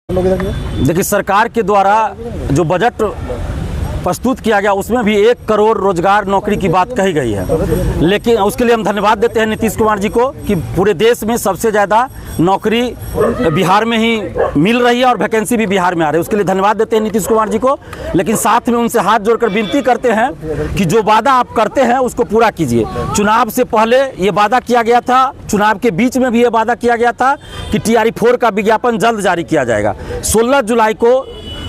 देखिए, सरकार के द्वारा जो बजट प्रस्तुत किया गया उसमें भी 1 करोड़ रोजगार नौकरी की बात कही गई है, लेकिन उसके लिए हम धन्यवाद देते हैं नीतीश कुमार जी को कि पूरे देश में सबसे ज़्यादा नौकरी बिहार में ही मिल रही है और वैकेंसी भी बिहार में आ रही है। उसके लिए धन्यवाद देते हैं नीतीश कुमार जी को, लेकिन साथ में उनसे हाथ जोड़कर विनती करते हैं कि जो वादा आप करते हैं उसको पूरा कीजिए। चुनाव से पहले ये वादा किया गया था, चुनाव के बीच में भी ये वादा किया गया था कि TRE 4 का विज्ञापन जल्द जारी किया जाएगा। 16 जुलाई को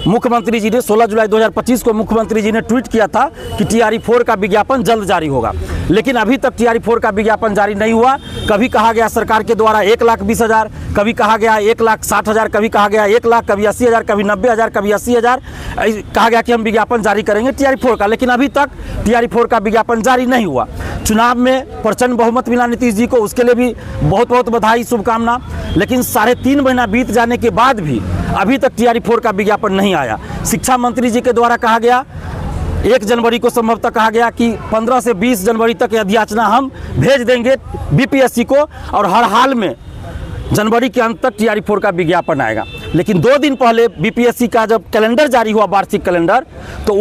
मुख्यमंत्री जी ने 16 जुलाई 2025 को मुख्यमंत्री जी ने ट्वीट किया था कि TRE 4 का विज्ञापन जल्द जारी होगा, लेकिन अभी तक TRE 4 का विज्ञापन जारी नहीं हुआ। कभी कहा गया सरकार के द्वारा 1,20,000, कभी कहा गया 1,60,000, कभी कहा गया 1 लाख, कभी 80,000, कभी 90,000, कभी 80,000, कहा गया कि हम विज्ञापन जारी करेंगे TRE 4 का, लेकिन अभी तक TRE 4 का विज्ञापन जारी नहीं हुआ। चुनाव में प्रचंड बहुमत मिला नीतीश जी को, उसके लिए भी बहुत बहुत बधाई, शुभकामना। लेकिन 3.5 महीना बीत जाने के बाद भी अभी तक TRE 4 का विज्ञापन नहीं आया। शिक्षा मंत्री जी के द्वारा कहा गया 1 जनवरी को संभवतः कहा गया कि 15 से 20 जनवरी तक अधियाचना हम भेज देंगे BPSC को और हर हाल में जनवरी के अंत तक TRE 4 का विज्ञापन आएगा। लेकिन 2 दिन पहले BPSC का जब कैलेंडर जारी हुआ, वार्षिक कैलेंडर, तो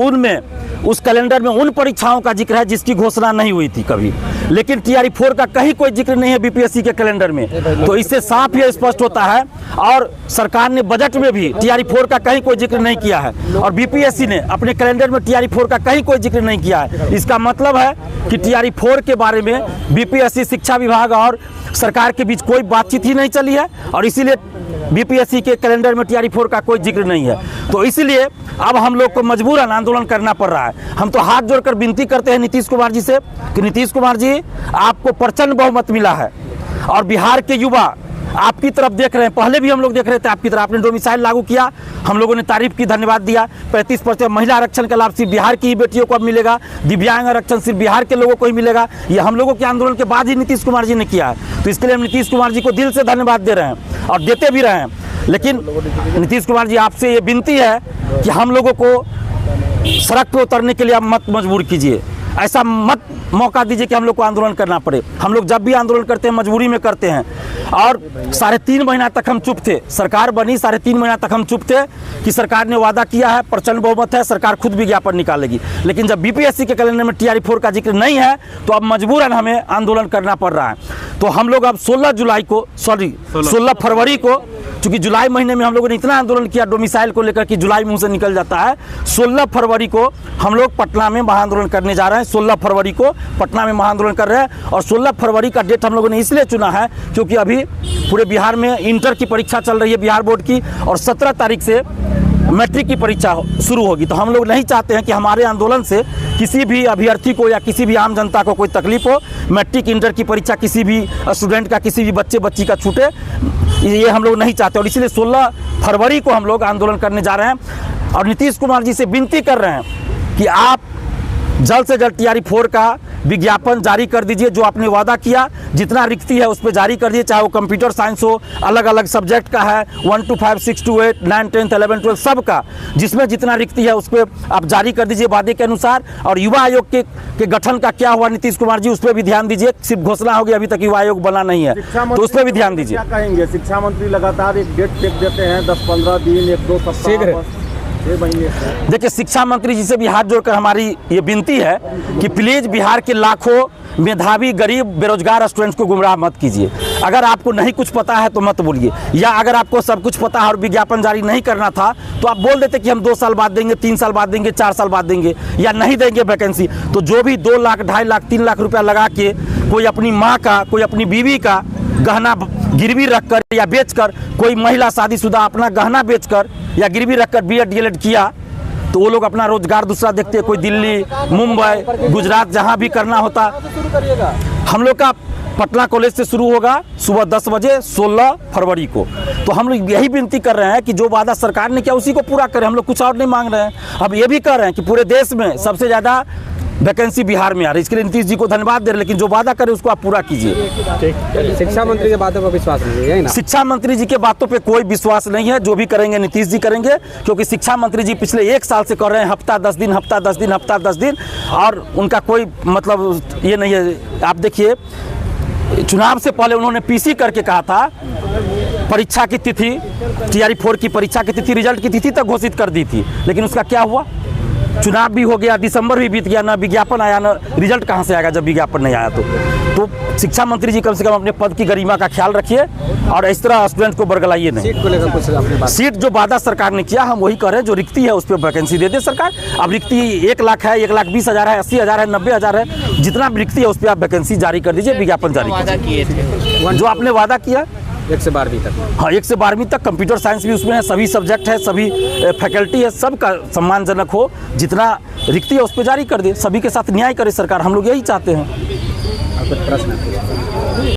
उस कैलेंडर में उन परीक्षाओं का जिक्र है जिसकी घोषणा नहीं हुई थी कभी, लेकिन TRE 4 का कहीं कोई जिक्र नहीं है BPSC के कैलेंडर में। तो इससे साफ ये स्पष्ट होता है, और सरकार ने बजट में भी TRE 4 का कहीं कोई जिक्र नहीं किया है और BPSC ने अपने कैलेंडर में TRE 4 का कहीं कोई जिक्र नहीं किया है। इसका मतलब है कि TRE 4 के बारे में BPSC, शिक्षा विभाग और सरकार के बीच कोई बातचीत ही नहीं चली है, और इसीलिए BPSC के कैलेंडर में TRE 4 का कोई जिक्र नहीं है। तो इसलिए अब हम लोग को मजबूरन आंदोलन करना पड़ रहा है। हम तो हाथ जोड़कर विनती करते हैं नीतीश कुमार जी से कि नीतीश कुमार जी, आपको प्रचंड बहुमत मिला है और बिहार के युवा आपकी तरफ देख रहे हैं। पहले भी हम लोग देख रहे थे आपकी तरफ। आपने डोमिसाइल लागू किया, हम लोगों ने तारीफ की, धन्यवाद दिया। 35% महिला आरक्षण का लाभ सिर्फ बिहार की ही बेटियों को अब मिलेगा, दिव्यांग आरक्षण सिर्फ बिहार के लोगों को ही मिलेगा। ये हम लोगों के आंदोलन के बाद ही नीतीश कुमार जी ने किया है। तो इसके लिए हम नीतीश कुमार जी को दिल से धन्यवाद दे रहे हैं और देते भी रहे हैं। लेकिन नीतीश कुमार जी, आपसे ये विनती है कि हम लोगों को सड़क पर उतरने के लिए आप मत मजबूर कीजिए, ऐसा मत मौका दीजिए कि हम लोग को आंदोलन करना पड़े। हम लोग जब भी आंदोलन करते हैं मजबूरी में करते हैं, और 3.5 महीना तक हम चुप थे। सरकार बनी, 3.5 महीना तक हम चुप थे कि सरकार ने वादा किया है, प्रचंड बहुमत है, सरकार खुद विज्ञापन निकालेगी। लेकिन जब BPSC के कैलेंडर में TRE 4 का जिक्र नहीं है, तो अब मजबूरन हमें आंदोलन करना पड़ रहा है। तो हम लोग अब 16 फरवरी को, चूंकि जुलाई महीने में हम लोगों ने इतना आंदोलन किया डोमिसाइल को लेकर कि जुलाई मुंह से निकल जाता है, 16 फरवरी को हम लोग पटना में महाआंदोलन करने जा रहे हैं। 16 फरवरी को पटना में महाआंदोलन कर रहे हैं, और 16 फरवरी का डेट हम लोगों ने इसलिए चुना है क्योंकि अभी पूरे बिहार में इंटर की परीक्षा चल रही है, बिहार बोर्ड की, और 17 तारीख से मैट्रिक की परीक्षा शुरू होगी। तो हम लोग नहीं चाहते हैं कि हमारे आंदोलन से किसी भी अभ्यर्थी को या किसी भी आम जनता को कोई तकलीफ हो। मैट्रिक, इंटर की परीक्षा किसी भी स्टूडेंट का, किसी भी बच्ची का छूटे, ये हम लोग नहीं चाहते। और इसलिए 16 फरवरी को हम लोग आंदोलन करने जा रहे हैं और नीतीश कुमार जी से विनती कर रहे हैं कि आप जल्द से जल्द TRE 4 का विज्ञापन जारी कर दीजिए। जो आपने वादा किया, जितना रिक्ति है उस पर जारी कर दीजिए, चाहे वो कंप्यूटर साइंस हो, अलग अलग सब्जेक्ट का है, 1 to 5, 6 to 8, 9, 10, 11, 12 सब का, जिसमें जितना रिक्ति है उस पर आप जारी कर दीजिए वादे के अनुसार। और युवा आयोग के गठन का क्या हुआ नीतीश कुमार जी, उस पर भी ध्यान दीजिए। सिर्फ घोषणा होगी, अभी तक युवा आयोग बना नहीं है, तो उस पर भी ध्यान दीजिए। क्या कहेंगे? शिक्षा मंत्री लगातार एक डेट टेक देते हैं, 10-15 दिन, 1-2 सप्ताह, 6 महीने। देखिए, शिक्षा मंत्री जी से भी हाथ जोड़कर हमारी ये विनती है कि प्लीज बिहार के लाखों मेधावी, गरीब, बेरोजगार स्टूडेंट्स को गुमराह मत कीजिए। अगर आपको नहीं कुछ पता है तो मत बोलिए, या अगर आपको सब कुछ पता है और विज्ञापन जारी नहीं करना था तो आप बोल देते कि हम 2 साल बाद देंगे, 3 साल बाद देंगे, 4 साल बाद देंगे, या नहीं देंगे वैकेंसी। तो जो भी 2 लाख, 2.5 लाख, 3 लाख रुपया लगा के कोई अपनी माँ का, कोई अपनी बीवी का गहना गिरवी रखकर या बेचकर, कोई महिला शादीशुदा अपना गहना बेचकर या गिरवी रखकर B.Ed DLed किया, तो वो लोग अपना रोजगार दूसरा देखते हैं। कोई दिल्ली, मुंबई, गुजरात, जहां भी करना होता। हम लोग का पटना कॉलेज से शुरू होगा सुबह 10 बजे 16 फरवरी को। तो हम लोग यही विनती कर रहे हैं कि जो वादा सरकार ने किया उसी को पूरा करें। हम लोग कुछ और नहीं मांग रहे हैं। अब ये भी कह रहे हैं कि पूरे देश में सबसे ज़्यादा वैकेंसी बिहार में आ रही है। इसके लिए नीतीश जी को धन्यवाद दे रहे हैं, लेकिन जो वादा करे उसको आप पूरा कीजिए। शिक्षा मंत्री की बातों पर विश्वास नहीं है ना? शिक्षा मंत्री जी के बातों पे कोई विश्वास नहीं है। जो भी करेंगे नीतीश जी करेंगे, क्योंकि शिक्षा मंत्री जी पिछले 1 साल से कर रहे हैं हफ्ता 10 दिन, हफ्ता 10 दिन, हफ्ता 10 दिन, और उनका कोई मतलब ये नहीं है। आप देखिए, चुनाव से पहले उन्होंने PC करके कहा था परीक्षा की तिथि TRE 4 की परीक्षा की तिथि, रिजल्ट की तिथि तक घोषित कर दी थी, लेकिन उसका क्या हुआ? चुनाव भी हो गया, दिसंबर भी बीत गया, ना विज्ञापन आया, ना रिजल्ट कहाँ से आएगा जब विज्ञापन नहीं आया तो शिक्षा मंत्री जी कम से कम अपने पद की गरिमा का ख्याल रखिए और इस तरह स्टूडेंट को बरगलाइए नहीं। सीट को लेकर कुछ अपनी बात। सीट जो वादा सरकार ने किया हम वही कह रहे हैं, जो रिक्ति है उस पर वैकेंसी दे दे सरकार। अब रिक्ति 1 लाख है, 1,20,000 है, 80,000 है, 90,000 है, जितना भी रिक्ति है उस पर आप वैकेंसी जारी कर दीजिए, विज्ञापन जारी कर दीजिए जो आपने वादा किया। 1 से 12वीं तक, हाँ 1 से 12वीं तक, कंप्यूटर साइंस भी उसमें है, सभी सब्जेक्ट है, सभी फैकल्टी है, सबका सम्मानजनक हो, जितना रिक्ति है उस पर जारी कर दे, सभी के साथ न्याय करे सरकार, हम लोग यही चाहते हैं। आपका प्रश्न है।